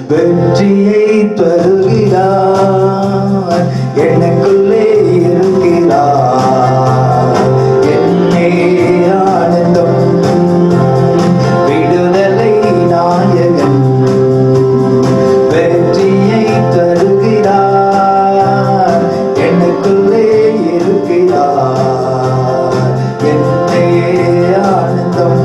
வெற்றியை தருகிறார், எனக்குள்ளே இருக்கிறார். என்னே ஆனந்தம், விடுதலை நாயகன். வெற்றியை தருகிறார், எனக்குள்ளே இருக்கிறார். என்னே ஆனந்தம்.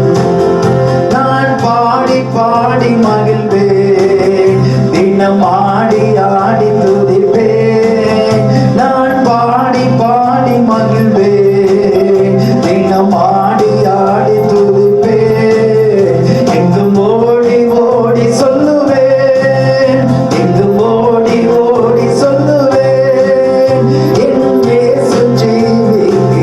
நான் பாடி பாடி மகிழ்வேன், தினம் ஆடி ஆடி துதிப்பேன். நான் பாடி பாடி மகிழ்வேன், தினம் ஆடி ஆடி துதிப்பேன். எங்கும் ஓடி ஓடி சொல்லுவேன், எங்கும் ஓடி ஓடி சொல்லுவேன், என் இயேசு ஜீவிக்கிறார்.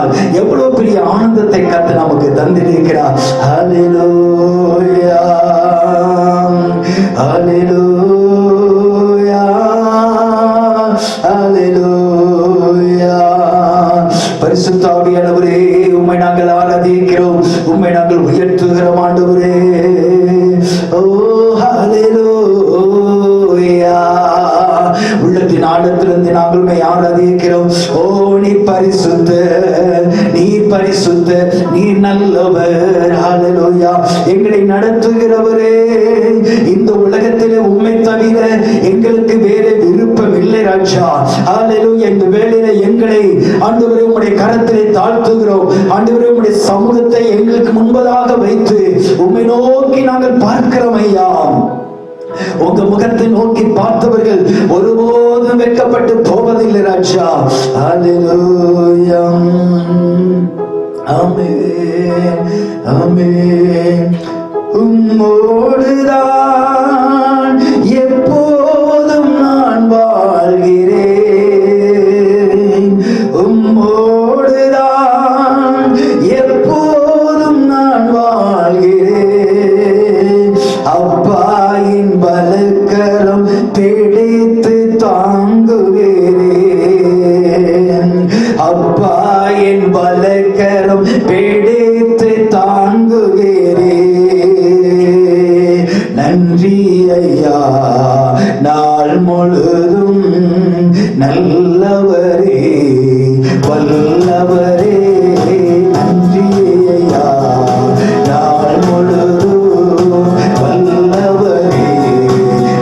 சொன்னால் எவ்வளவு பெரிய ஆனந்தத்தை கர்த்தர் நமக்கு தந்திருக்கிறார். ஹல்லேலூயா, ஹல்லேலூயா, ஹல்லேலூயா. பரிசுத்த ஆவியானவரே, உம்மை நாங்கள் ஆராதிக்கிறோம், உம்மை நாங்கள் உயர்த்துகிறோம் ஆண்டவரே. ஓ ஹல்லேலூயா. உள்ளத்தின் ஆழத்திலிருந்து நாங்கள் உம்மை ஆராதிக்கிறோம். ஓ நீர் பரிசுத்த, நீர் பரிசுத்த, நீர் நல்லவர். ஹல்லேலூயா. எங்களை நடத்துகிறவரே, இந்த உலகத்திலே உம்மை தவிர எங்களுக்கு வேறு விருப்பம் இல்லை ராஜா. ஹல்லேலூயா. இந்த வேளையில எங்களை ஆண்டவரே உம்முடைய கரத்திலே தாழ்த்துகிறோம். ஆண்டவரே உம்முடைய சமூகத்தை எங்களுக்கு முன்பதாக வைத்து உம்மை நோக்கி நாங்கள் பார்க்கிறோம் ஐயா. உங்க முகத்தை நோக்கி பார்த்தவர்கள் ஒருபோதும் வெட்கப்பட்டு போவதில்லை ராஜா. ஹல்லேலூயா. ஆமென், ஆமென். உம்மோடுதான் எப்போதும் நான் வாழ்கிறேன், உம்மோடுதான் எப்போதும் நான் வாழ்கிறேன். அப்பாயின் பலக்கரம் பிடித்து தாங்குகிறேன், அப்பாயின் பலக்கரம் பிடித்து தாங்குகிறேன். நன்றி ஐயா, நாள் முழுதும் நல்லவரே, வல்லவரே. நன்றி ஐயா, நாள் முழுதும் வல்லவரே,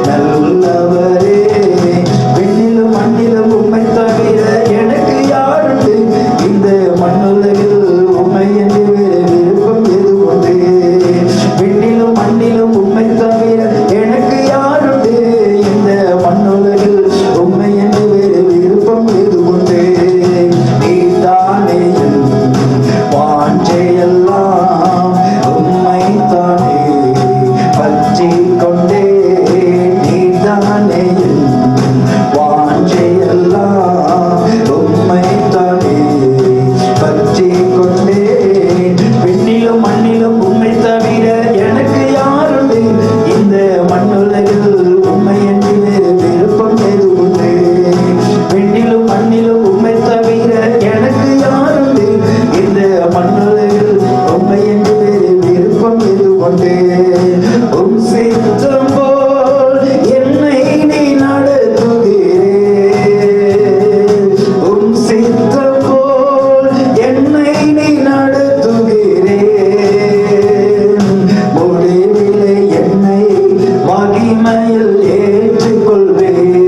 நல்லவரே. விண்ணிலும் மண்ணிலும் உம்மை தவிர எனக்கு யாருண்டு, இந்த மண்ணுலகில் உம்மை என்று வேறு விருப்பம் எது உண்டு. விண்ணிலும் மண்ணிலும் உம்மை தவிர எனக்கு யாருண்டு, இந்த மண்ணுலகில் உம்மை என்று வேறு விருப்பம் எது உண்டு. நீதானே என் வாஞ்சையெல்லாம், உம்மை தானே பற்றிக் கொண்டேன். நீதானே என் வாஞ்சையெல்லாம், உம்மை தானே பற்றிக் கொண்டேன். விண்ணிலும் மண்ணிலும் உம்மை தவிர எனக்கு யாருண்டு, இந்த மண்ணுலகில் உம்மை என்று வேறு விருப்பம் எது உண்டு. விண்ணிலும் மண்ணிலும் உம்மை தவிர எனக்கு யாருண்டு, இந்த மண்ணுலகில் உம்மை என்று வேறு விருப்பம் எது உண்டு. உம் சித்தம் போல் என்னை நீ நடத்துகிறேன், உம் சித்தம் போல் என்னை நீ நடத்துகிறேன். முடிவிலே என்னை மகிமையில் ஏற்றுக்கொள்வேன்,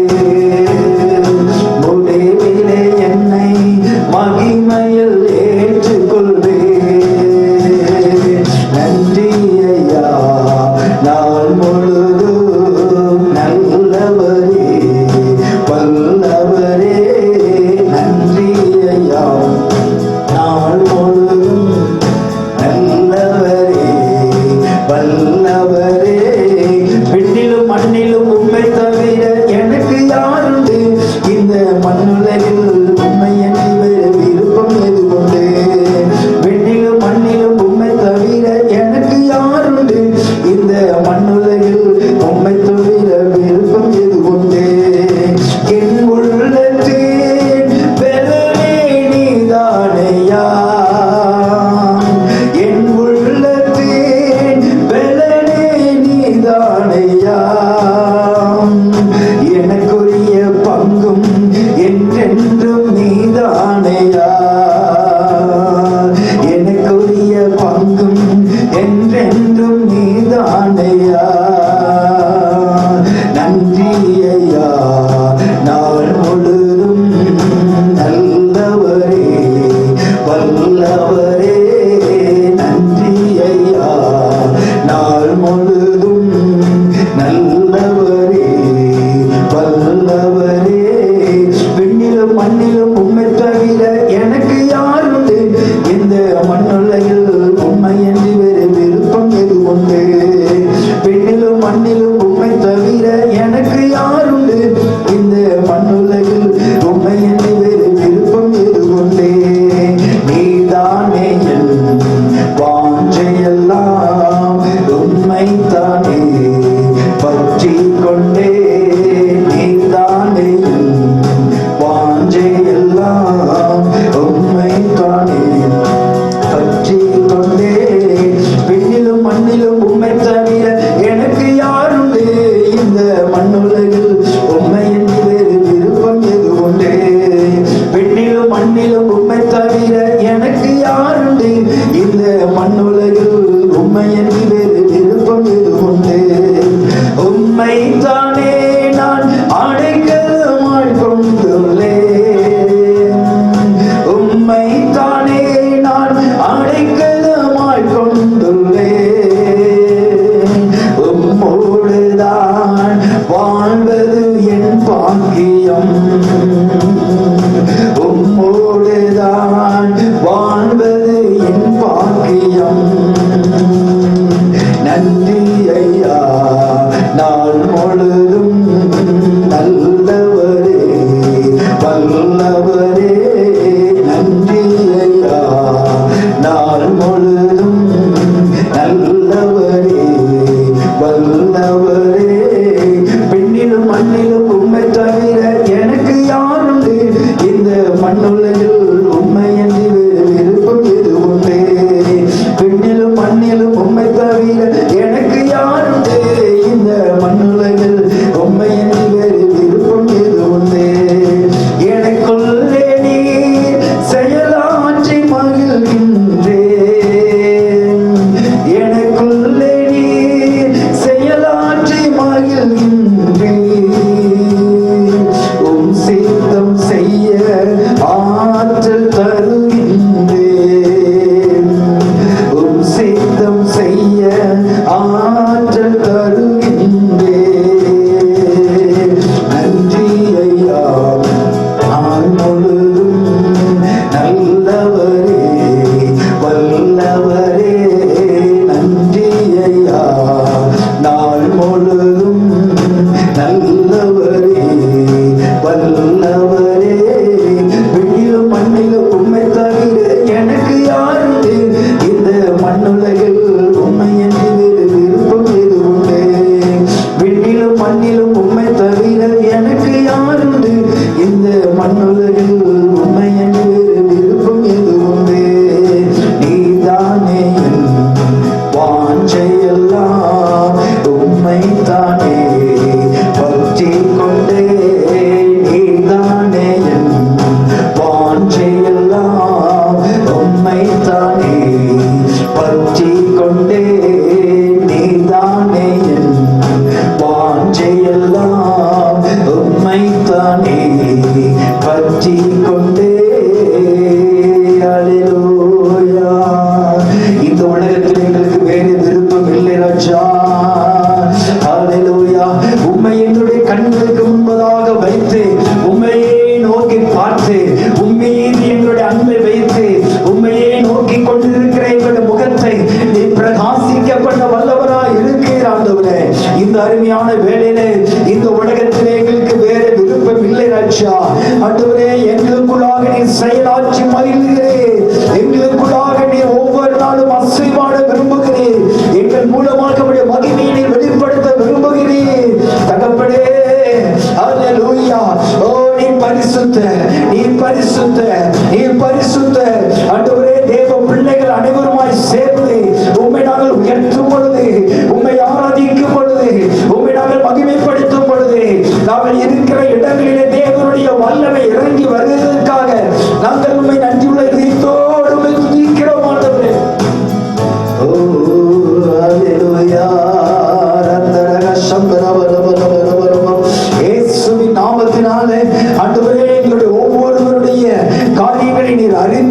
முடிவிலே என்னை மகிமையில் ஏற்றுக்கொள்வேன். நன்றி ஐயா, நாள் முழுதும் நல்லவரே, வல்லவரே. நன்றி ஐயா, நாள் முழுதும் நல்லவரே, வல்லவரே. விண்ணிலும் மண்ணிலும் உம்மை தவிர எனக்கு யாருண்டு, இந்த மண்ணுலகில் உம்மை என்று வேறு விருப்பம் எது உண்டு. விண்ணிலும் மண்ணிலும் உம்மை தவிர எனக்கு யாருண்டு, இந்த மண்ணுலகில் உம்மை தவிர விருப்பம் எது உண்டு. என் உள்ளத்தின் பெருமை நீதானையா, என் உள்ளத்தின் பெருமை நீதானையா. எனக்குரிய பங்கும் என்றென்றும் நீதானையா, எனக்குரிய பங்கும் என்றென்றும் நீதானையா. நன்றி ஐயா, நாள் முழுதும் நல்லவரே, வல்லவரே. நன்றி ஐயா, நாள் முழுதும் நல்லவரே, வல்லவரே. விண்ணிலும் மண்ணிலும் உம்மை தவிர எனக்கு யாருண்டு, இந்த மண்ணுலகில் உம்மை என்று வேறு விருப்பம் எது உண்டு. விண்ணிலும் மண்ணிலும் உம்மை தவிர எனக்கு யாருண்டு, இந்த மண்ணுலகில் உம்மை என்று வேறு விருப்பம் எது உண்டு. நீ மண்ணுலகில் உண்மை என்று வேறு விருப்பம் எது உண்டு? பெண்ணிலும் மண்ணிலும் உண்மை தவிர எனக்கு யாருண்டு? இந்த மண்ணுலகில் உண்மை என்று வேறு விருப்பம் எது உண்டு? உண்மை தானே நான் அடைக்கலமாய் கொண்டுள்ளேன். உண்மை தானே நான் அடைக்கலமாய் கொண்டுள்ளேன். உம்மோடுதான் வாழ்வது என் பாக்கியம். உம்மோடுதான் வாழ்வது என் பாக்கியம். நன்றி ஐயா நாள் முழுதும் நல்லவரே வல்லவரே. நன்றி ஐயா நாள் முழுதும் நல்லவரே வல்லவரே. பெண்ணிலும் மண்ணிலும் உண்மை தவிர எனக்கு யாருண்டு? இந்த மண்ணுலகில் உண்மை என்று விருப்பம் எது உண்டு? பெண்ணிலும் மண்ணிலும் உண்மை தவிர எனக்கு யாருண்டு? இந்த மண்ணுலகில் உண்மை என்று வேறு விருப்பம் எது உண்டு? எனக்குள்ளே நீர் செயலாற்றி மகிழ்கின்றேன். எனக்குள்ளே நீர் செயலாற்றி மகிழ்கின்றேன். உம் சித்தம் செய்ய ஆற்றல் தருகின்றேன். உம் சித்தம் செய்ய ஆற்றல் தருகின்றேன். நன்றி ஐயா நாள் முழுதும் நல்லவரே வல்லவரே. நன்றி ஐயா நாள் முழுதும் நல்லவரே வல்லவரே. பெண்ணிலும் மண்ணிலும் உண்மை தவிர எனக்கு யாருண்டு? இந்த மண்ணுலகில் உண்மை என்று வேறு விருப்பம் எது உண்டு? பெண்ணிலும் மண்ணிலும் உண்மை தவிர எனக்கு யாருண்டு? இந்த மண்ணுலகில் உண்மை என்று வேறு விருப்பம் எது உண்டு? நீதானே என் வாஞ்சையெல்லாம் உண்மை தானே பற்றி கொண்டே. நீதானே என் வாஞ்சையெல்லாம் உண்மை தானே பற்றி கொண்டே. நீதானே என் வாஞ்சையெல்லாம் உண்மை தானே பற்றி கொண்டே. அல்லேலூயா. இந்த உலகத்தில் எங்களுக்கு வேறு விருப்பம் இல்லை ராஜா. அல்லேலூயா. உம்மை என்னுடைய கண்களுக்கு முன்பதாக வைத்து உம்மையே நோக்கி பார்த்து உம்மீது எங்களுடைய அன்பை வைத்து உம்மையே நோக்கி கொண்டிருக்கிற எங்களுடைய முகத்தை நீ பிரகாசிக்கப்பட்ட வல்லவராய் இருக்கிற ஆண்டவரே. இந்த அருமையான வேளையிலே இந்த உலகத்திலே எங்களுக்கு வேற விருப்பம் இல்லை ராஜா. ஆண்டவரே எங்களுக்குள்ளாக நீ செயலாற்றி மகிழ்கிறேன். எங்களுக்குள்ளாக நீ ஒவ்வொரு நாளும் அசைவாட விரும்புகிறேன். எங்கள் மூலமாக உடைய மகிமையை நீ வெளிப்படுத்த விரும்புகிறேன் தகப்பனே. அல்லேலூயா. ஓ நீ பரிசுத்த நீ பரிசுத்த நீ பரிசுத்த. ஆண்டவரே தேவ பிள்ளைகள் அனைவருமாய் சேர்ந்து உம்மை நாங்கள் உயர்த்தும் பொழுது உம்மை ஆராதிக்கும் பொழுது உம்மை நாங்கள் மகிமைப்படுத்தும் பொழுது நாங்கள் இருக்கிற இடங்களிலே தேவனுடைய வல்லமை இறங்கி வருவதற்காக நாங்கள் உம்மை நன்றியுள்ள இதயத்தோடு உம்மை துதிக்கிறோம் ஆண்டவரே. ஓ அல்லேலூயா. இயேசுவின் நாமத்தினாலே ஆண்டவரே எங்களுடைய ஒவ்வொருவருடைய காரியங்களை நீர் அறிந்து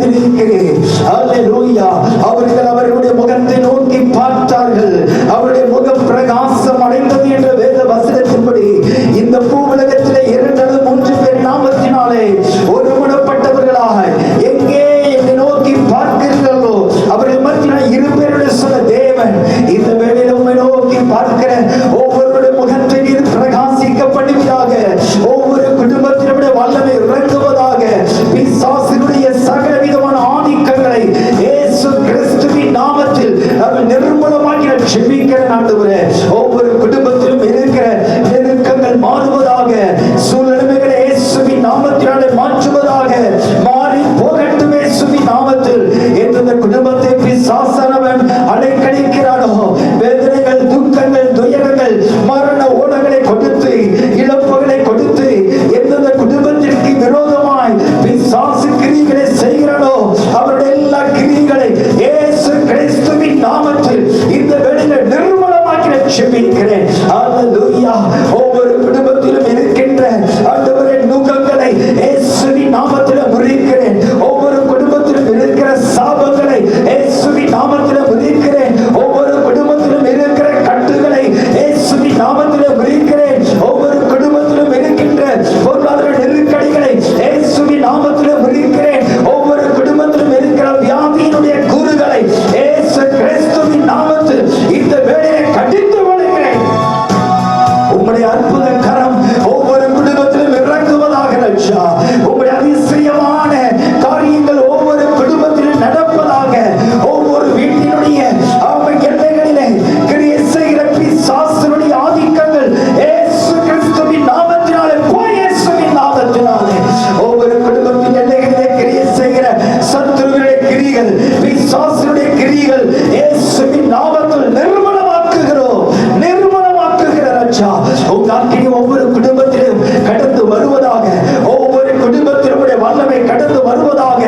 உங்க அக்கினி ஒவ்வொரு குடும்பத்திலும் கடந்து வருவதாக. ஒவ்வொரு குடும்பத்திலும் வல்லமை கடந்து வருவதாக.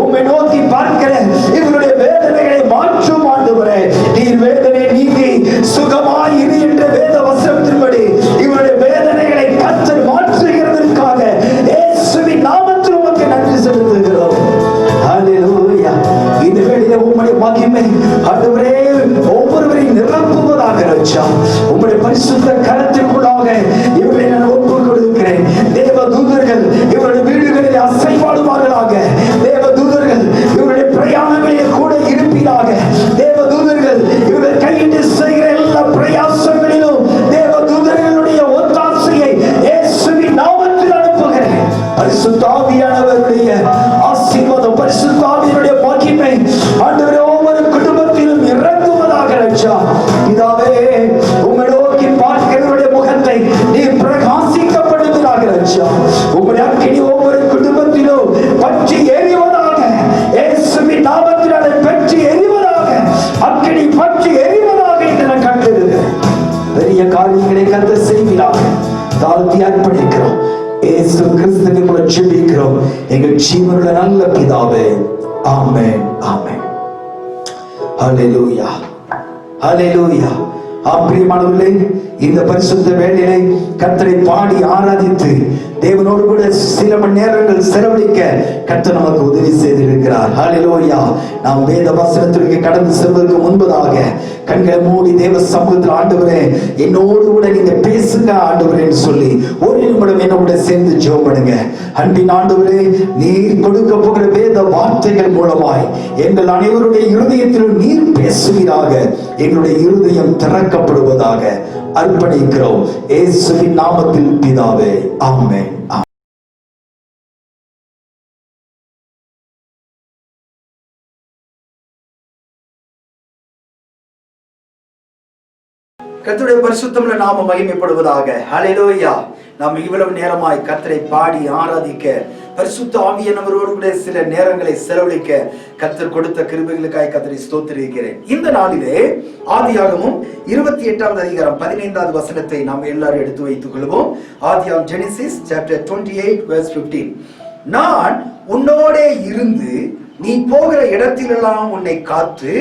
உம்மை நோக்கி பார்க்கிற இவருடைய வேதனைகளை மாற்றும் ஆண்டவரே. நீர் வேதனை நீங்கி சுகமாய் இரு என்ற வேத வசனத்தின்படி இவருடைய வேதனைகளை கர்த்தர் மாற்றுகிறதற்காக இயேசுவின் நாமத்தில் உமக்கு நன்றி செலுத்துகிறோம். ஹல்லேலூயா. இந்த வேளையிலே உம்முடைய மகிமை ஆண்டவரே ஒவ்வொருவரையும் நிரப்புவதாக. ரட்சா உம்முடைய பரிசுத்த கரத்திற்குள்ளாக இவர்களை நான் ஒப்புக் கொடுக்கிறேன். தேவ தூதர்கள் இவருடைய வீடுகளில் அசைவாடுவார்களாக. தேவ தூதர்கள் இவருடைய பிரயாணங்களில் கூட இருப்பீராக. தேவ தூதர்கள் இவர்கள் கையிட்டு செய்கிற எல்லா பிரயாசங்களிலும் தேவ தூதர்களுடைய ஒத்தாசையை இயேசுவின் நாமத்தில் அனுப்புகிறேன். பரிசுத்த ஆவியானவருடைய ஆசீர்வாதம், பரிசுத்த ஆவியினுடைய மகிமை ஆண்டவரே ஒவ்வொரு குடும்பத்திலும் இறங்குவதாக. ரட்சா பிதாவே உம்மை நோக்கி பார்க்கிறவருடைய முகத்தை நீ பிரகாசிக்கப்படுவதாக. ரட்சா உம்முடைய அக்கினி ஒவ்வொரு குடும்பத்திலும் பற்றி எரிவதாக. இயேசுவின் நாமத்தில் அதை பற்றி எரிவதாக. அக்கினி பற்றி எரிவதாக என்று நான் கண்டிருக்கிறேன். பெரிய காரியங்களை கர்த்தர் செய்கிறார். தாழ்த்தி அர்ப்பணிக்கிறோம். இயேசு கிறிஸ்துவின் மூலம் ஜெபிக்கிறோம் எங்கள் ஜீவனுள்ள நல்ல பிதாவே. ஆமென், ஆமென். ஹல்லேலூயா, ஹல்லேலூயா. பிரியமானவர்களே, இந்த பரிசுத்த வேளையிலே கர்த்தரை பாடி ஆராதித்து தேவனோடு கூட சில மணி நேரங்கள் செலவழிக்க கர்த்தர் நமக்கு உதவி செய்திருக்கிறார். ஹல்லேலூயா. நாம் வேத வசனத்திற்கு கடந்து செல்வதற்கு முன்பதாக கண்களை மூடி தேவ சமூகத்தில் ஆண்டவரே என்னோடு கூட நீங்க பேசுங்க ஆண்டவரேன்னு சொல்லி ஒரு நிமிடம் என்னோட சேர்ந்து ஜெபம் பண்ணுங்க. அன்பின் ஆண்டவரே, நீர் கொடுக்க போகிற வேத வார்த்தைகள் மூலமாய் எங்கள் அனைவருடைய இருதயத்திலும் நீர் பேசுவீராக. எங்களுடைய இருதயம் திறக்கப்படுவதாக அர்ப்பணிக்கிறோம் இயேசுவின் நாமத்தில் பிதாவே. ஆமென். கர்த்தருடைய பரிசுத்தமுள்ள நாம மகிமைப்படுவதாக. ஹல்லேலூயா. நாம் இவ்வளவு நேரமாய் கர்த்தரை பாடி ஆராதிக்க பரிசுத்த ஆவியானவரோடு கூட சில நேரங்களை செலவழிக்க கர்த்தர் கொடுத்த கிருபைகளுக்காய் கர்த்தரை ஸ்தோத்திரிக்கிறேன். இந்த நாளிலே ஆதியாகமம் 28வது அதிகாரம் 15வது வசனத்தை நாம் எல்லாரும் எடுத்து வைத்துக் கொள்வோம். ஆதியாகமம் ஜெனிசிஸ் சாப்டர் 28 verse 15. நான் உன்னோடே இருந்து நீ போகிற இடத்திலெல்லாம் உன்னை காத்து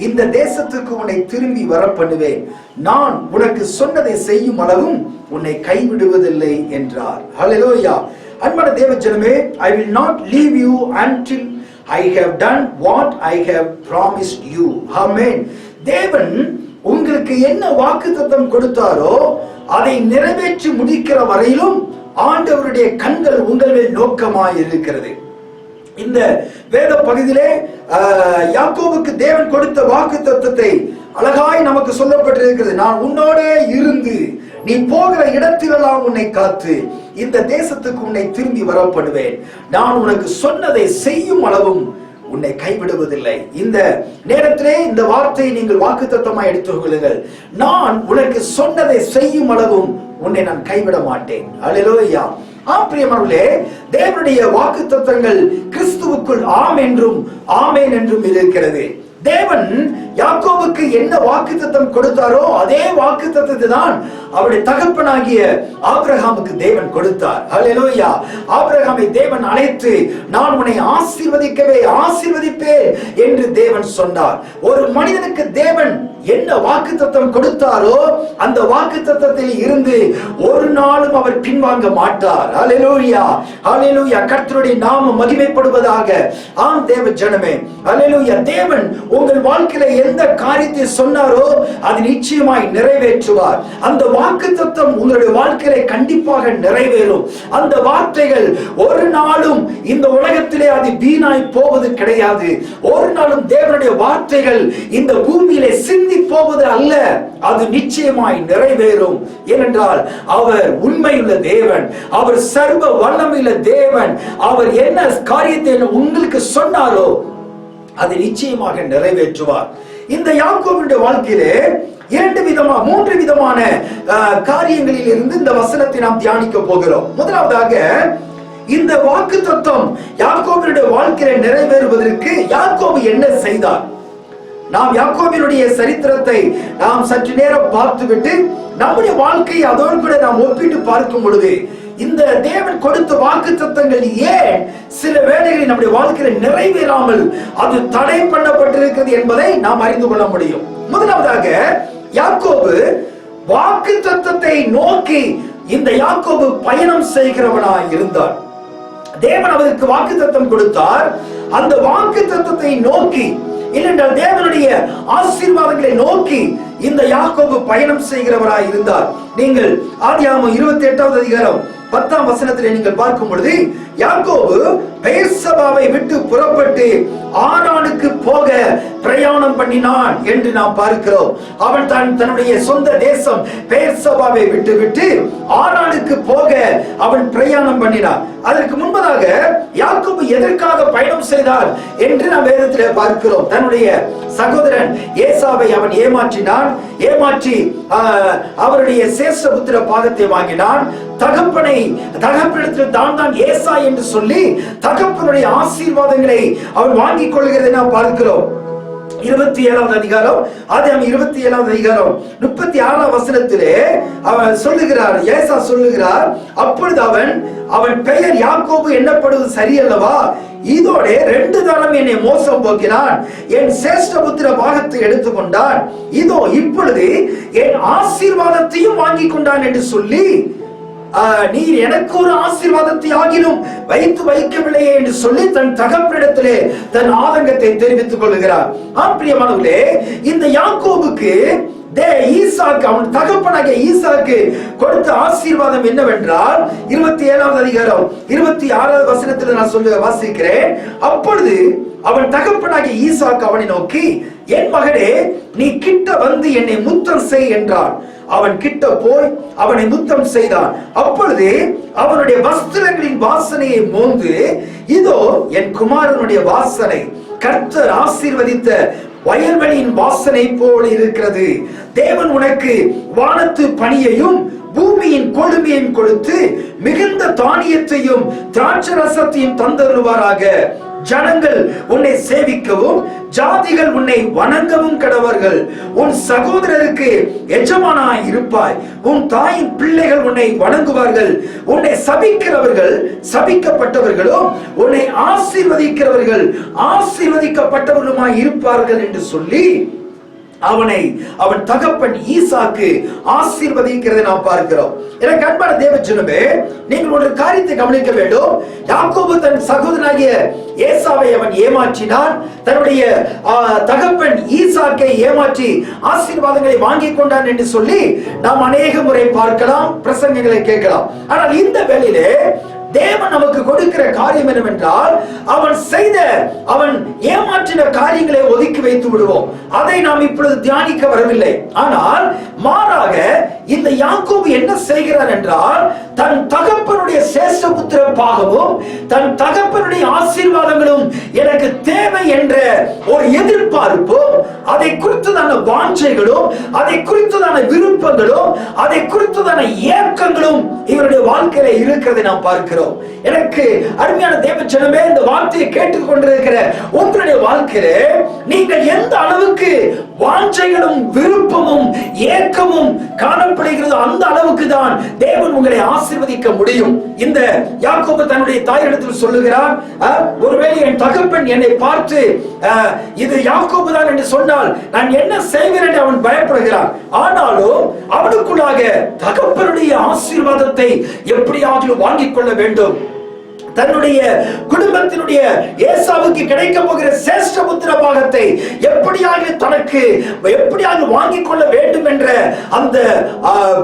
இந்த தேசத்துக்கு உன்னை திரும்பி வர பண்ணுவேன். நான் உனக்கு சொன்னதை செய்யும் அளவும் உன்னை கைவிடுவதில்லை என்றார். ஹல்லேலூயா. அன்பான தேவஜனமே, I will not leave you until I have done what I have promised you. ஆமென். தேவன் உங்களுக்கு என்ன வாக்குத்தத்தம் கொடுத்தாரோ அதை நிறைவேற்றி முடிக்கிற வரையிலும் ஆண்டவருடைய கண்கள் உங்கள் மேல் நோக்கமாய் இருக்கிறது. இந்த வேத பகுதியிலே யாக்கோபுக்கு தேவன் கொடுத்த வாக்குத்தத்தத்தை அழகாய் நமக்கு சொல்லப்பட்டிருக்கிறது. நான் உன்னோடே இருந்து நீ போகிற இடத்திலெல்லாம் உன்னை காத்து இந்த தேசத்துக்கு உன்னை திரும்பி வரப்படுவேன். நான் உனக்கு சொன்னதை செய்யும் அளவும் உன்னை கைவிடுவதில்லை. இந்த நேரத்திலே இந்த வார்த்தையை நீங்கள் வாக்குத்தத்தமாய் எடுத்துக் கொள்ளுங்கள். நான் உனக்கு சொன்னதை செய்யும் அளவும் உன்னை நான் கைவிட மாட்டேன். ஹல்லேலூயா. பிரியமானவர்களே, தேவனுடைய வாக்குத்தத்தங்கள் கிறிஸ்துவுக்குள் ஆம் என்றும் ஆமேன் என்றும் இருக்கிறது. தேவன் யாக்கோபுக்கு என்ன வாக்குத்தத்தம் கொடுத்தாரோ அதே வாக்குத்தத்தத்தை தான் அவருடைய தகப்பனாகிய ஆபிரகாமுக்கு தேவன் கொடுத்தார். ஹல்லேலூயா. ஆபிரகாமை தேவன் அழைத்து நான் உன்னை ஆசீர்வதிக்கவே ஆசீர்வதிப்பேன் என்று தேவன் சொன்னார். ஒரு மனிதனுக்கு தேவன் என்ன வாக்குத்தத்தம் கொடுத்தாரோ அந்த வாக்குத்தத்தத்தில் இருந்து ஒரு நாளும் அவர் பின்வாங்க மாட்டார். ஹல்லேலூயா, ஹல்லேலூயா. கர்த்தருடைய நாமம் மகிமைப்படுவதாக. ஆம் தேவ ஜனமே, ஹல்லேலூயா. தேவன் உங்கள் வாழ்க்கையில எந்த காரியத்தை சொன்னாரோ அது நிச்சயமாய் நிறைவேற்றுவார். அந்த வாக்குத்தத்தம் உங்களுடைய வாழ்க்கையில கண்டிப்பாக நிறைவேறும். அந்த வார்த்தைகள் ஒரு நாளும் இந்த உலகத்திலே அது வீணாய் போவது கிடையாது. ஒரு நாளும் தேவனுடைய வார்த்தைகள் இந்த பூமியிலே சிந்தி போவது அல்ல, அது நிச்சயமாய் நிறைவேறும். ஏனென்றால் அவர் உண்மையுள்ள தேவன், அவர் சர்வ வல்லமையுள்ள தேவன். அவர் என்ன காரியத்தை உங்களுக்கு சொன்னாரோ அதை நிச்சயமாக நிறைவேற்றுவார். இந்த யாக்கோபுடைய வாழ்க்கையிலே மூன்று விதமான காரியங்களில் இருந்து இந்த வசனத்தை நாம் தியானிக்க போகிறோம். முதலாவதாக, இந்த வாக்குத்தத்தம் யாக்கோபுடைய வாழ்க்கையில நிறைவேறுவதற்கு யாக்கோபு என்ன செய்தார்? நாம் யாக்கோபினுடைய சரித்திரத்தை நாம் சற்று நேரம் பார்த்துவிட்டு நம்முடைய வாழ்க்கையை அதோடு கூட நாம் ஒப்பிட்டு பார்க்கும் பொழுது இந்த தேவன் கொடுத்த வாக்குத்தத்தங்கள் ஏன் சில வேளைகளில் நம்முடைய வாழ்க்கையில நிறைவேறாமல் அது தடை பண்ணப்பட்டிருக்கிறது என்பதை நாம் அறிந்து கொள்ள முடியும். முதலாவதாக யாக்கோபு வாக்குத்தத்தத்தை நோக்கி இந்த யாக்கோபு பயணம் செய்கிறவனாய் இருந்தார். தேவன் அவருக்கு வாக்குத்தத்தம் கொடுத்தார். அந்த வாக்குத்தத்தத்தை நோக்கி, இல்லென்றால் தேவனுடைய ஆசீர்வாதங்களை நோக்கி இந்த யாக்கோபு பயணம் செய்கிறவராய் இருந்தார். நீங்கள் ஆதியாகமம் 28வது அதிகாரம் 10ஆம் வசனத்திலே நீங்கள் பார்க்கும் பொழுது யாக்கோபு பெயர்சபாவை விட்டு புறப்பட்டு ஆரானுக்கு போக பிரயாணம் பண்ணினான் என்று நாம் பார்க்கிறோம். அவன் தன்னுடைய சொந்த தேசம் பெயர்சபாவை விட்டு ஆரானுக்கு போக அவன் பிரயாணம் பண்ணினான். அதற்கு முன்பதாக யாக்கோபு எதற்காக பயணம் செய்தார் என்று நாம் வேதத்திலே பார்க்கிறோம். தன்னுடைய சகோதரன் ஏசாவை அவன் ஏமாற்றினான். ஏமாற்றி அவருடைய சேஷ்டபுத்திர பாகத்தை வாங்கினான். தகப்பனிடத்தில் தான் ஏசா என்று சொல்லி தகப்பனுடைய ஆசீர்வாதங்களை அவன் வாங்கிக் கொள்கிறதை நாம் பார்க்கிறோம். 27வது அதிகாரம், ஆதியாகமம் 27வது அதிகாரம் 36ஆம் வசனத்திலே அவன் சொல்லுகிறார், ஏசா சொல்லுகிறார், அப்பொழுது அவன் பெயர் யாக்கோபு எண்ணப்படுவது சரியல்லவா? இதோட 2 தரம் என்னை மோசம் போக்கினான், என் சேஷ்டபுத்திர பாகத்தை எடுத்துக்கொண்டான், இதோ இப்பொழுது என் ஆசீர்வாதத்தையும் வாங்கி கொண்டான் என்று சொல்லி, நீர் எனக்கு ஒரு ஆசீர்வாதத்தை ஆகிலும் வைக்கவில்லையே என்று சொல்லி தன் தகப்பனிடத்திலே தன் ஆதங்கத்தை தெரிவித்துக் கொள்கிறார். பிரியமானவர்களே, இந்த யாக்கோபுக்கு ஈசாக்கு, அவன் தகப்பனாகிய ஈசாக்கு கொடுத்த ஆசீர்வாதம் என்னவென்றால் 27வது அதிகாரம் 26வது வசனத்தில் நான் வாசிக்கிறேன். அப்பொழுது அவன் தகப்பனாகிய ஈசாக்கு அவனை நோக்கி, என் மகனே, நீ கிட்ட வந்து என்னை முத்தம் செய் என்றான். அவன் கிட்ட போய் அவனை முத்தம் செய்தான். அப்பொழுது அவனுடைய வஸ்திரங்களின் வாசனையை மோந்து, இதோ என் குமாரனுடைய வாசனை கர்த்தர் ஆசீர்வதித்த வயல்வெளியின் வாசனை போல இருக்கிறது. தேவன் உனக்கு வானத்து பனியையும் பூமியின் கொழுமையையும் கொடுத்து மிகுந்த தானியத்தையும் திராட்சரசத்தையும் தந்தருவாராக. ஜனங்கள் உன்னை சேவிக்கவும் ஜாதிகள் உன்னை வணங்கவும் கடவர்கள். உன் சகோதரருக்கு எஜமானாய் இருப்பாய். உன் தாயின் பிள்ளைகள் உன்னை வணங்குவார்கள். உன்னை சபிக்கிறவர்கள் சபிக்கப்பட்டவர்களும் உன்னை ஆசீர்வதிக்கிறவர்கள் ஆசீர்வதிக்கப்பட்டவர்களுமாய் இருப்பார்கள் என்று சொல்லி அவன் தகப்பன் ஈசாக்கு ஆசீர்வதிக்கிறதை நாம் பார்க்கிறோம். எனக்கு அன்பான தேவஜனமே, நீங்கள் ஒரு காரியத்தை கவனிக்க வேண்டும். யாக்கோபு தன் சகோதரனாகிய ஏசாவை அவன் ஏமாற்றினான். தன்னுடைய தகப்பன் ஈசாக்கை ஏமாற்றி ஆசீர்வாதங்களை வாங்கி கொண்டான் என்று சொல்லி நாம் அநேக முறை பார்க்கலாம், பிரசங்கங்களை கேட்கலாம். ஆனால் இந்த வேளையிலே தேவன் நமக்கு கொடுக்கிற காரியம் என்னவென்றால், அவன் ஏமாற்றின காரியங்களை ஒதுக்கி வைத்து விடுவோம். அதை நாம் இப்பொழுது தியானிக்க வரவில்லை. ஆனால் மாறாக இந்த யாக்கோபு என்ன செய்கிறார் என்றால், தன் தகப்பனுடைய சேஷ்டபுத்திர பாகமும் தன் தகப்பனுடைய ஆசீர்வாதங்களும் எனக்கு தேவை என்ற ஒரு எதிர்பார்ப்பும், அதை குறித்ததான வாஞ்சைகளும், அதை குறித்ததான விருப்பங்களும், அதை குறித்ததான ஏக்கங்களும் இவருடைய வாழ்க்கையில இருக்கிறதை நாம் பார்க்கிறோம். எனக்கு அருமையான தேவஜனமே, இந்த வார்த்தையை கேட்டுக் கொண்டிருக்கிற உங்களுடைய வாழ்க்கையில நீங்கள் எந்த அளவுக்கு வாஞ்சைகளும் விருப்பமும் ஏக்கமும் காணப்படுகிறதோ அந்த அளவுக்கு தான் தேவன் உங்களை ஆசீர்வதிக்க முடியும். இந்த யாக்கோபு தன்னுடைய தாயிடத்தில் சொல்லுகிறார், ஒருவேளை என் தகப்பன் என்னை பார்த்து இது யாக்கோபு தான் என்று சொன்னால் நான் என்ன செய்வேன் என்று அவன் பயப்படுகிறான். ஆனாலும் அவனுக்குள்ளாக தகப்பனுடைய ஆசீர்வாதத்தை எப்படியாவது வாங்கிக் கொள்ள வேண்டும். தன்னுடைய குடும்பத்தினுடைய ஏசாவுக்கு கிடைக்க போகிற சேஷ்டபுத்திர பாகத்தை எப்படியாக வாங்கிக் கொள்ள வேண்டும் என்ற அந்த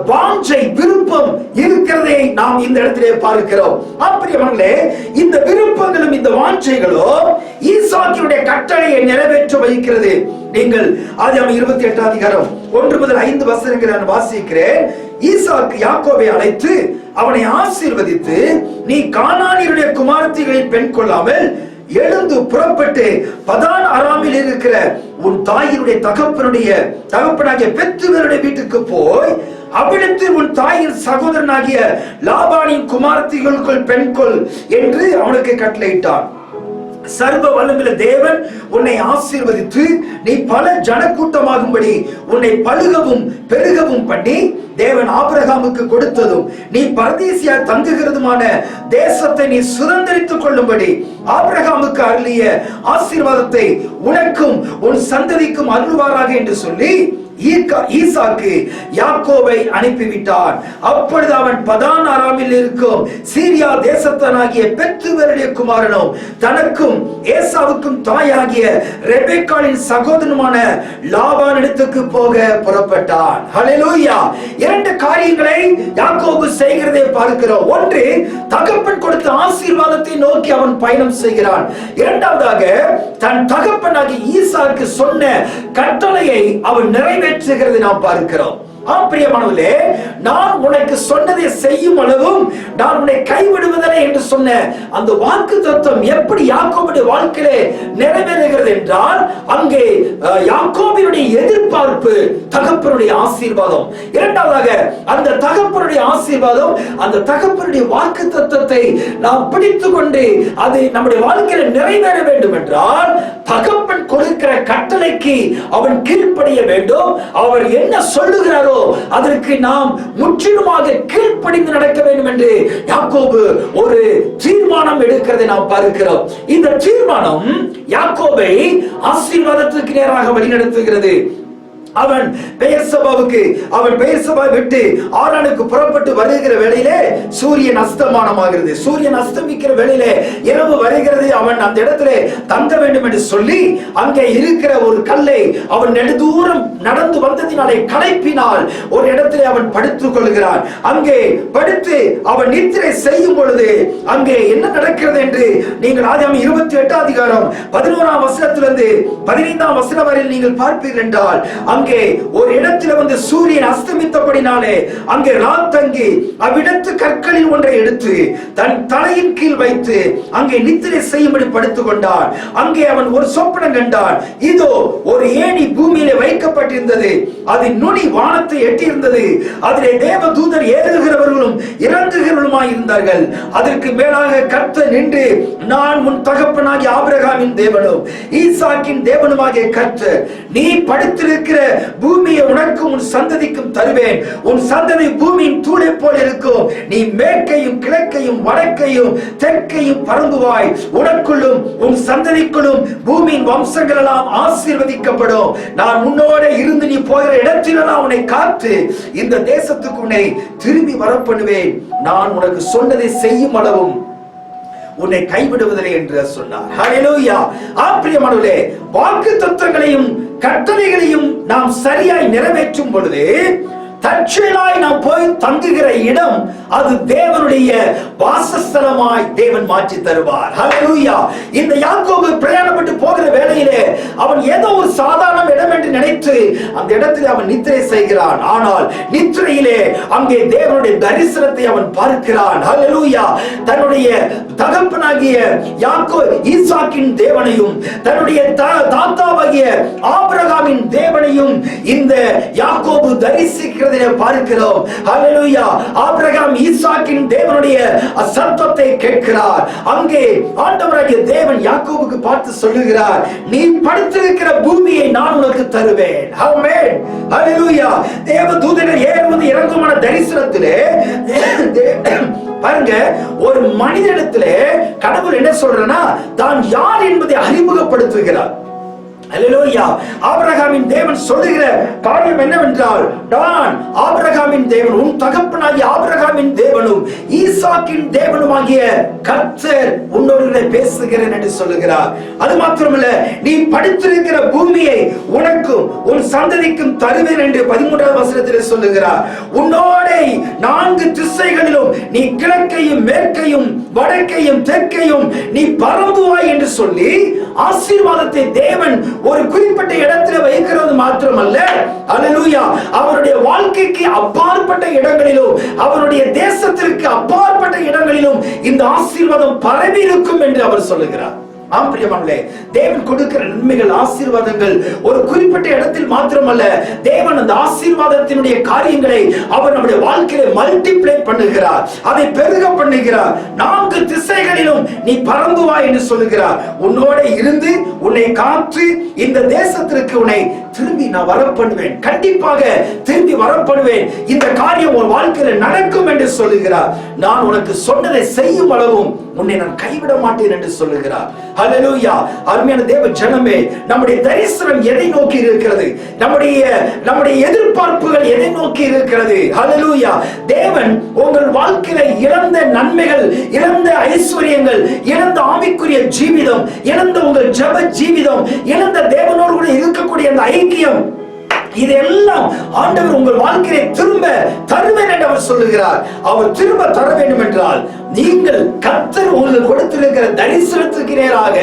வாஞ்சை விருப்பம் இருக்கிறதை நாம் இந்த இடத்திலே பார்க்கிறோம். பிரியமானவர்களே, இந்த விருப்பங்களும் இந்த வாஞ்சைகளும் ஈசாக்கினுடைய கட்டளையை நிறைவேற்ற வைக்கிறது. நீங்கள் ஆதியாகமம் 28 அதிகாரம் 1 முதல் 5 வசனங்களை நான் வாசிக்கிறேன். ஈசாக்கு யாக்கோபை அழைத்து அவனை ஆசீர்வதித்து, நீ கானானியருடைய குமாரத்திகளில் பெண் கொள்ளாமல் எழுந்து புறப்பட்டு பதான் அராமில் இருக்கிற உன் தாயினுடைய தகப்பனாகிய பெத்துவேலுடைய வீட்டுக்கு போய் அவ்விடத்தில் உன் தாயின் சகோதரனாகிய லாபானின் குமாரத்திகளுக்குள் பெண் கொள் என்று அவனுக்கு கட்டளையிட்டான். சர்வ வல்லமையுள்ள தேவன் உன்னை ஆசீர்வதித்து நீ பல ஜனக்கூட்டமாகும்படி உன்னை பலுகவும் பெருகவும் பண்ணி தேவன் ஆபிரகாமுக்கு கொடுத்ததும் நீ பரதேசியா தங்குகிறதுமான தேசத்தை நீ சுதந்திரித்துக் கொள்ளும்படி ஆபிரகாமுக்கு அருளிய ஆசீர்வாதத்தை உனக்கும் உன் சந்ததிக்கும் அருள்வாராக என்று சொல்லி ஈசாக்கு யாக்கோபை அனுப்பிவிட்டான். அப்பொழுது அவன் பதான் அராமில் இருக்கும் சீரியா தேசத்தனாகிய பெத்துவேலுடைய குமாரனும் தனக்கும் ஏசாவுக்கும் தாயாகிய ரெபெக்காளின் சகோதரனுமான லாபானிடத்துக்கு போக புறப்பட்டான். ஹல்லேலூயா. இரண்டு காரியங்களை யாக்கோபு செய்கிறதை பார்க்கிறோம். ஒன்று, தகப்பன் கொடுத்த ஆசீர்வாதத்தை நோக்கி அவன் பயணம் செய்கிறான். இரண்டாவதாக, தன் தகப்பனாகிய ஈசாக்கு சொன்ன கட்டளையை அவன் நிறைவேற்றுகிறதை நாம் பார்க்கிறோம். பிரியமானவர்களே, நான் உனக்கு சொன்னதை செய்யும் அளவும் நான் உன்னை கைவிடுவதில்லை என்று சொன்ன அந்த வாக்கு தத்துவம் எப்படி யாக்கோபுடைய வாழ்க்கையிலே நிறைவேறுகிறது என்றால், அங்கே யாக்கோபினுடைய எதிர்பார்ப்பு தகப்பனுடைய ஆசீர்வாதம். இரண்டாவதாக, அந்த தகப்பனுடைய ஆசீர்வாதம், அந்த தகப்பனுடைய வாக்கு தத்துவத்தை நாம் பிடித்துக் கொண்டு அது நம்முடைய வாழ்க்கையில நிறைவேற வேண்டும் என்றால் தகப்பன் கொடுக்கிற கட்டளைக்கு அவன் கீழ்ப்படிய வேண்டும். அவர் என்ன சொல்லுகிறாரோ அதற்கு நாம் முற்றிலுமாக கீழ்ப்படிந்து நடக்க வேண்டும் என்று யாக்கோபு ஒரு தீர்மானம் எடுக்கிறதை நாம் பார்க்கிறோம். இந்த தீர்மானம் யாக்கோபை ஆசீர்வாதத்துக்கு நேராக வழிநடத்துகிறது. அவன் பெயர்சபா விட்டு ஆரானுக்கு புறப்பட்டு வருகிற வேளையிலே சூரியன் அஸ்தமானமாகிறது. சூரியன் அஸ்தமிக்கிற வேளையிலே இரவு வருகிறது. அவன் அந்த இடத்திலே தங்க வேண்டும் என்று சொல்லி அங்கே இருக்கிற ஒரு கல்லை அவன் நெடுதூரம் நடந்து வந்ததினாலே களைப்பினால் ஒரு இடத்திலே அவன் படுத்துக் கொள்கிறான். அங்கே படுத்து அவன் நித்திரை செய்யும் பொழுது அங்கே என்ன நடக்கிறது என்று நீங்கள் ஆதியாகமம் 28 அதிகாரம் 11ஆம் வசனத்திலிருந்து 15ஆம் வசனம் வரை நீங்கள் பார்ப்பீர்கள் என்றால், அங்கே ஒரு இடத்தில் வந்து சூரியன் அஸ்தமித்தபடினாலே அங்கே ராத்தங்கி அவ்விடத்து கற்களில் ஒன்றை எடுத்து தன் தலையின் கீழ் வைத்து அங்கே நித்திரை செய்யும்படி படுத்துக் கொண்டான். அங்கே அவன் ஒரு சொப்பனம் கண்டான். இதோ ஒரு ஏணி பூமியிலே வைக்கப்பட்டிருந்தது. அதன் நுனி வானத்தை எட்டியிருந்தது. அதிலே தேவதூதர் ஏறுகிறவர்களும் இறங்குகிறவர்களுமாய் இருந்தார்கள். அதற்கு மேலாக கர்த்தர் நின்று, நான் உன் தகப்பனாகிய ஆபிரகாமின் தேவனும் ஈசாக்கின் தேவனுமாகிய கர்த்தர், நீ படுத்திருக்கிற பூமியை உனக்கும் உன் சந்ததிக்கும் தருவேன். உன் சந்ததி பூமியின் தூளை போல் இருக்கும். நீ மேற்கையும் கிழக்கையும் வடக்கையும் தெற்கையும் பரந்துவாய். உனக்குள்ளும் உன் சந்ததிக்குள்ளும் பூமியின் வம்சங்கள் எல்லாம் ஆசீர்வதிக்கப்படும். நான் உன்னோட இருந்து நீ போகிற இடத்திலெல்லாம் உன்னை காத்து இந்த தேசத்துக்கு உன்னை திரும்பி வரப்பண்ணுவேன். நான் உனக்கு சொன்னதை செய்யும் அளவும் உன்னை கைவிடுவதில்லை என்று சொன்னார். ஹல்லேலூயா. பிரியமானவர்களே, வாக்கு தத்துவங்களையும் கட்டளைகளையும் நாம் சரியாய் நிறைவேற்றும் பொழுது தற்செயலாய் நாம் போய் தங்குகிற இடம் அது தேவனுடைய வாசஸ்தலமாய் தேவன் மாற்றி தருவார். ஹல்லேலூயா. இந்த யாக்கோபு பிரயாணப்பட்டு போகிற வேளையிலே அவன் ஏதோ ஒரு சாதாரண இடம் என்று நினைத்து அந்த இடத்தில் அவன் நித்திரை செய்கிறான். ஆனால் நித்திரையிலே அங்கே தேவனுடைய தரிசனத்தை அவன் பார்க்கிறான். ஹல்லேலூயா. தன்னுடைய தகப்பனாகிய ஈசாக்கின் தேவனையும் தன்னுடைய தாத்தாவாகிய ஆபிரகாமின் தேவனையும் இந்த யாக்கோபு தரிசிக்கிறது பார்க்கிறோம். ஹல்லேலூயா. ஆபிரகாம் ஈசாக்கின் தேவனுடைய சத்தத்தை கேட்கிறார். அங்கே ஆண்டவராகிய தேவன் யாக்கோபுக்கு பார்த்து சொல்லுகிறார், நீ படுத்திருக்கிற பூமியை நான் உனக்கு தருவேன். ஆமென். ஹல்லேலூயா. தேவதூதர்கள் ஏறுவது இறங்குமான தரிசனத்திலே பாருங்க, ஒரு மனிதனிடத்திலே கடவுள் என்ன சொல்றனா, தான் யார் என்பதை அறிமுகப்படுத்துகிறார். ஹல்லேலூயா. ஆபிரகாமின் தேவன் சொல்லுகிற காரியம் என்னவென்றால், நான் ஆபிரகாமின் தேவன், உன் தகப்பனாகிய ஆபிரகாமின் தேவனும் ஈசாக்கின் தேவனுமாகிய கர்த்தர் உன்னோடு பேசுகிறேன் என்று சொல்லுகிறார். அது மாத்திரமல்ல, நீ படுத்திருக்கிற பூமியை உனக்கும் உன் சந்ததிக்கும் தருவேன் என்று 13ஆம் வசனத்தில் சொல்லுகிறார். உன்னோட 4 திசைகளிலும் நீ கிழக்கையும் மேற்கையும் வடக்கையும் தெற்கையும் நீ பரம்புவாய் என்று சொல்லி ஆசீர்வாதத்தை தேவன் ஒரு குறிப்பிட்ட இடத்தில் வைக்கிறது மாத்திரமல்ல, ஹல்லேலூயா, அவருடைய வாழ்க்கைக்கு அப்பாற்பட்ட இடங்களிலும் அவருடைய தேசத்திற்கு அப்பாற்பட்ட இடங்களிலும் இந்த ஆசீர்வாதம் பரவி இருக்கும் என்று அவர் சொல்லுகிறார். பிரியமானவர்களே, தேவன் கொடுக்கிற நன்மைகள், ஆசீர்வாதங்கள் ஒரு குறிப்பிட்ட இடத்தில் மாத்திரமல்ல, தேவன் அந்த ஆசீர்வாதத்தினுடைய காரியங்களை அவர் நம்முடைய வாழ்க்கையில மல்டிப்ளை பண்ணுகிறார், அதை பெருக பண்ணுகிறார். 4 திசைகளிலும் நீ பறந்து வா என்று சொல்லுகிறார். உன்னோட இருந்து உன்னை காத்து இந்த தேசத்திற்கு உன்னை திரும்பி நான் வரப்படுவேன், கண்டிப்பாக திரும்பி வரப்படுவேன், இந்த காரியம் உன் வாழ்க்கையில நடக்கும் என்று சொல்லுகிறார். நான் உனக்கு சொன்னதை செய்யும் அளவும் உன்னை நான் கைவிட மாட்டேன் என்று சொல்லுகிறார். ஹல்லேலூயா. அருமையான தேவ ஜனமே, நம்முடைய தரிசனம் எதை நோக்கி இருக்கிறது? நம்முடைய எதிர்பார்ப்புகள் எதை நோக்கி இருக்கிறது? ஹல்லேலூயா. தேவன் உங்கள் வாழ்க்கையில இழந்த நன்மைகள், இழந்த ஐஸ்வர்யங்கள், இழந்த ஆவிக்குரிய ஜீவிதம், இழந்த உங்கள் ஜெப ஜீவிதம், இழந்த தேவனோடு கூட இருக்கக்கூடிய அந்த ஐக்கியம், இதெல்லாம் ஆண்டவர் உங்கள் வாழ்க்கையை திரும்ப தருவேன் என்று அவர் சொல்லுகிறார். அவர் திரும்ப தர வேண்டும் என்றால் நீங்கள் கர்த்தர் உங்களுக்கு கொடுத்திருக்கிற தரிசனத்திற்கு நேராக,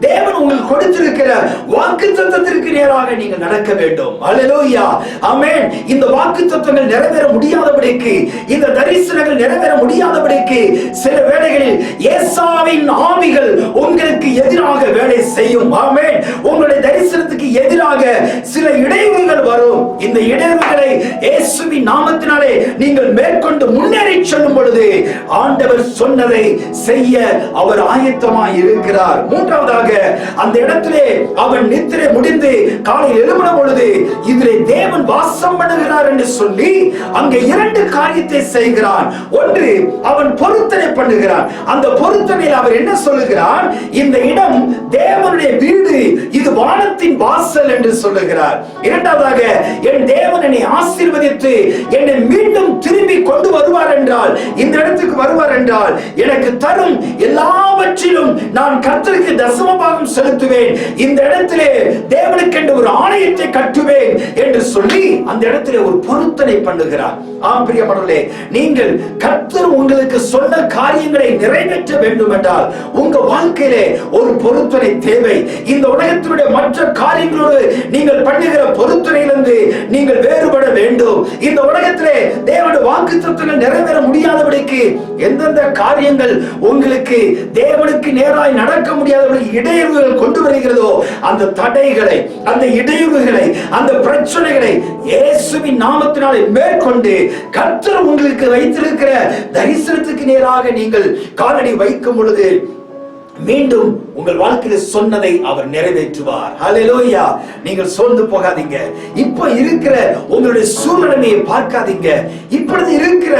தேவன் உங்களுக்கு கொடுத்திருக்கிற வாக்குத்தத்தத்திற்கு நேராக நீங்கள் நடக்க வேண்டும். அல்லேலூயா, ஆமென். இந்த வாக்குத்தத்தங்கள் நிறைவேற முடியாதபடிக்கு, இந்த தரிசனங்கள் நிறைவேற முடியாதபடிக்கு சில வேளைகளில் ஏசாவின் ஆவிகள் உங்களுக்கு எதிராக வேலை செய்யும். ஆமென். உங்களுடைய தரிசனத்துக்கு எதிராக சில இடையூறுகள் வரும். இந்த இடையூறுகளை இயேசுவின் நாமத்தினாலே நீங்கள் மேற்கொண்டு முன்னேறி செல்லும் பொழுது ஆண்டவர் சொன்னதை செய்ய அவர் ஆயத்தமாய் இருக்கிறார். மூன்றாவதாக, அந்த இடத்திலே அவன் நித்திரை முடிந்து காலையில் எழும்பின பொழுது இதிலே தேவன் வாசம் பண்ணுகிறார் என்று சொல்லி அங்கே 2 காரியத்தை செய்கிறான். ஒன்று, அவன் பொருத்தனை பண்ணுகிறான். அந்த பொருத்தனையில் அவர் என்ன சொல்லுகிறார்? இந்த இடம் தேவனுடைய வீடு, இது வானத்தின் வாசல் என்று சொல்லுகிறார். இரண்டாவதாக, என் தேவன் என்னை ஆசீர்வதித்து என்னை மீண்டும் திரும்பி கொண்டு வருவார் என்றால், இந்த இடத்துக்கு வருவார் என்றால் எனக்கு தரும் எல்லாவற்றிலும் நான் கர்த்தருக்கு தசமபாகம் செலுத்துவேன், இந்த இடத்திலே தேவனுக்கு என்று ஒரு ஆலயத்தை கட்டுவேன் என்று சொல்லி அந்த இடத்திலே ஒரு பொருத்தனை பண்ணுகிறார். ஆம் பிரியமானவர்களே, நீங்கள் கர்த்தர் உங்களுக்கு சொன்ன காரியங்களை நிறைவேற்ற வேண்டும் என்றால் உங்க வாழ்க்கையிலே ஒரு பொருத்தனை தேவை. இந்த உலகத்தினுடைய மற்ற காரியங்களோடு நீங்கள் பண்ணுகிற பொருத்தனையிலிருந்து நீங்கள் வேறுபட வேண்டும். இந்த உலகத்திலே தேவனுடைய வாக்குத்தத்தங்கள் நிறைவேற முடியாதபடிக்கு எந்தெந்த காரியங்கள் உங்களுக்கு தேவனுக்கு நேராய் நடக்க முடியாதபடி இடையூறுகள் கொண்டு வருகிறதோ, அந்த தடைகளை, அந்த இடையூறுகளை, அந்த பிரச்சனைகளை இயேசுவின் நாமத்தினாலே மேற்கொண்டு கர்த்தர் உங்களுக்கு வைத்திருக்கிற தரிசனத்துக்கு நேராக நீங்கள் காலடி வைக்கும் பொழுது மீண்டும் உங்கள் வாழ்க்கையில் சொன்னதை அவர் நிறைவேற்றுவார். ஹல்லேலூயா. நீங்கள் சோர்ந்து போகாதீங்க. இப்ப இருக்கிற உங்களுடைய சூழ்நிலையை பார்க்காதீங்க. இப்பொழுது இருக்கிற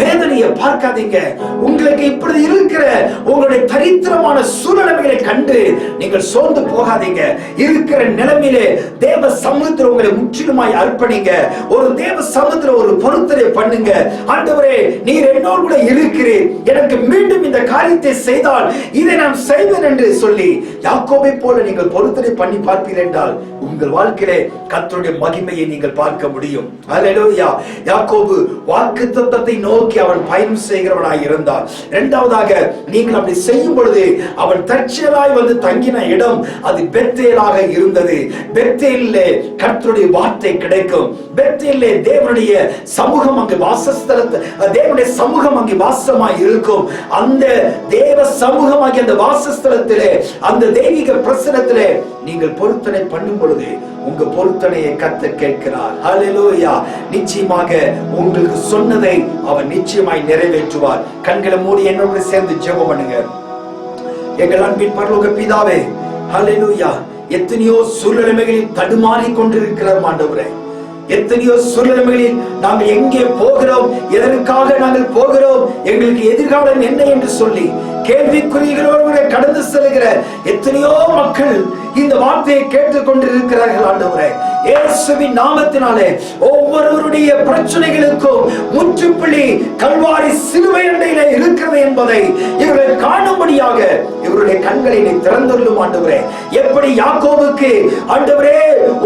வேதனையை பார்க்காதீங்க. உங்களுக்கு இப்பொழுது இருக்கிற உங்களுடைய தரித்திரமான சூழ்நிலைகளை கண்டு நீங்கள் சோர்ந்து போகாதீங்க. இருக்கிற நிலைமையிலே தேவ சமூகத்தில் உங்களை முற்றிலுமாய் அர்ப்பணிங்க. ஒரு தேவ சமூகத்தில் ஒரு பொருத்தனை பண்ணுங்க. ஆண்டவரே, நீர் என்னோடு கூட இருக்கிறீர், எனக்கு மீண்டும் இந்த காரியத்தை செய்தால் இதை நான் செய்வேன் என்று சொல்லி யாக்கோபை போல நீங்கள் பொருத்தனை பண்ணி பார்ப்பீர்கள் என்றால் உங்கள் வாழ்க்கையிலே கர்த்தருடைய மகிமையை நீங்கள் பார்க்க முடியும். அல்லேலூயா. யாக்கோபு வாக்குத்தத்தத்தை நோக்கி அவன் பயணம் செய்கிறவனாய் இருந்தான். இரண்டாவதாக, நீங்கள் அப்படி செய்யும் பொழுது அவன் தற்செயலாய் வந்து தங்கின இடம் அது பெத்தேலாக இருந்தது. பெத்தேலிலே கர்த்தருடைய வார்த்தை கிடைக்கும். பெத்தேலிலே தேவனுடைய சமூகம் அங்கு வாசஸ்தலத்து, தேவனுடைய சமூகம் அங்கு வாசமாய் இருக்கும். அந்த தேவ சமூகமாகிய அந்த வாசஸ்தலத்திலே, அந்த தெய்வீக பிரசன்னத்திலே நீங்கள் பொருத்தனை பண்ணும் பொழுது உங்க பொருத்தனையை கர்த்தர் கேட்கிறார். ஹல்லேலூயா. நிச்சயமாக உங்களுக்கு சொன்னதை அவர் நிச்சயமாய் நிறைவேற்றுவார். கண்களை மூடி என்னோடு சேர்ந்து ஜெபம் பண்ணுங்க. எங்கள் அன்பின் பரலோக பிதாவே, ஹல்லேலூயா. எத்தனையோ சூழ்நிலைகளில் தடுமாறி கொண்டிருக்கிற ஆண்டவரே, எத்தனையோ சூழ்நிலைகளில் நாங்கள் எங்கே போகிறோம், எதற்காக நாங்கள் போகிறோம், எங்களுக்கு எதிர்காலம் என்ன என்று சொல்லி கேள்விக்குறிகளோடு கடந்து செல்கிற எத்தனையோ மக்கள் இந்த வார்த்தையை கேட்டுக் கொண்டிருக்கிறார்கள். ஆண்டவரே, இயேசுவின் நாமத்தினாலே ஒவ்வொருவருடைய பிரச்சனைகளுக்கும் முற்றுப்புள்ளி கல்வாரி சிலுவை அண்டையிலே இருக்கிறது என்பதை இவர்கள் காணும்படியாக இவருடைய கண்களை திறந்துள்ளும். ஆண்டவரே, எப்படி யாக்கோபுக்கு ஆண்டவரே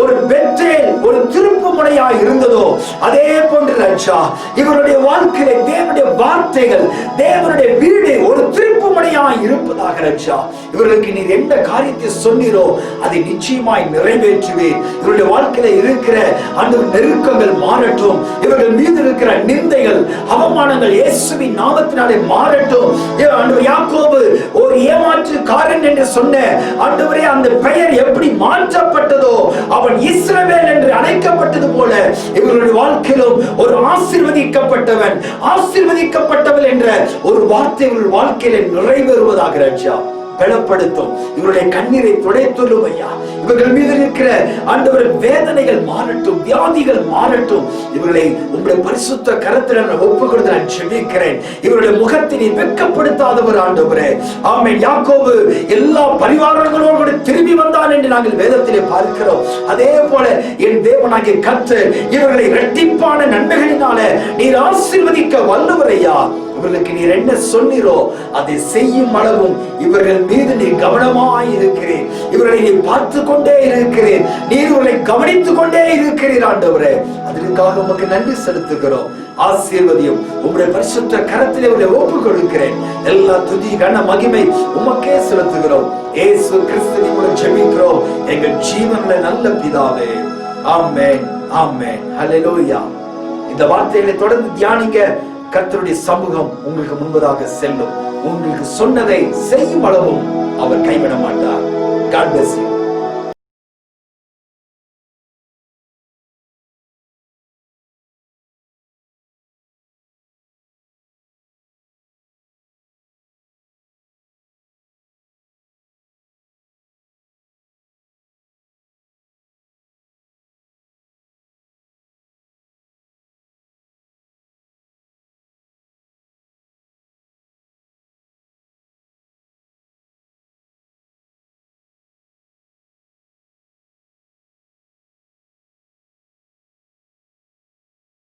ஒரு பெத்தேல், ஒரு திருப்பு முனையாய் இருந்ததோ அதே போன்று ராஜா இவருடைய வாழ்க்கையிலே தேவனுடைய வார்த்தைகள், தேவனுடைய வீடு ஒரு திருப்பு முனையா உண்மையாய் இருப்பதாக ராஜா. இவர்களுக்கு நீர் எந்த காரியத்தை சொன்னீரோ அதை நிச்சயமாய் நிறைவேற்றுவீர். இவருடைய வாழ்க்கையில இருக்கிற ஆண்டவர் நெருக்கங்கள் மாறட்டும். இவர்கள் மீது இருக்கிற நிந்தைகள், அவமானங்கள் இயேசுவின் நாமத்தினாலே மாறட்டும். ஆண்டவர் யாக்கோபு ஒரு ஏமாற்றுக்காரன் என்று சொன்ன ஆண்டவரே, அந்த பெயர் எப்படி மாற்றப்பட்டதோ, அவன் இஸ்ரவேல் என்று அழைக்கப்பட்டது போல இவர்களுடைய வாழ்க்கையிலும் ஒரு ஆசீர்வதிக்கப்பட்டவன், ஆசீர்வதிக்கப்பட்டவள் என்ற ஒரு வார்த்தை இவர்கள் வாழ்க்கையில நிறைவேறுவதாக ராஜா. பலப்படுத்தும். இவருடைய கண்ணீரை துடைத்துள்ளும் ஐயா. இவர்கள் மீது இருக்கிற ஆண்டவர் வேதனைகள் மாறட்டும், வியாதிகள் மாறட்டும். இவர்களை உங்களுடைய பரிசுத்த கரத்தில் நான் ஒப்புக் கொடுத்து நான் ஜெபிக்கிறேன். இவருடைய முகத்தை நீ வெட்கப்படுத்தாதவர் ஆண்டவரே. ஆமென். யாக்கோபு எல்லா பரிவாரங்களோடு திரும்பி வந்தான் என்று நாங்கள் வேதத்திலே பார்க்கிறோம். அதே போல என் தேவனாகிய கர்த்தர் இவர்களை இரட்டிப்பான நன்மைகளினால நீர் ஆசீர்வதிக்க வல்லவர் ஐயா. இவர்களுக்கு நீர் என்ன சொன்னீரோ அதை செய்யும் அளவும் இவர்கள் மீது நீர் கவனமாய் இருக்கிறீர். இவர்களை நீ பார்த்து கொண்டே இருக்கிறீர். நீர் இவர்களை கவனித்துக் கொண்டே இருக்கிறீர் ஆண்டவரே. அதற்காக உமக்கு நன்றி செலுத்துகிறோம். ஆசீர்வதியும். உங்களுடைய பரிசுத்த கரத்திலே உங்களை ஒப்புக் கொடுக்கிறேன். எல்லா துதி கன மகிமை உமக்கே செலுத்துகிறோம். இயேசு கிறிஸ்துவின் மூலம் ஜெபிக்கிறோம் எங்கள் ஜீவனுள்ள நல்ல பிதாவே. ஆமென், ஆமென், ஹல்லேலூயா. இந்த வார்த்தைகளை தொடர்ந்து தியானிங்க. கர்த்தருடைய சமூகம் உங்களுக்கு முன்பதாக செல்லும். உங்களுக்கு சொன்னதை செய்யும் அளவும் அவர் கைவிட மாட்டார். God bless you.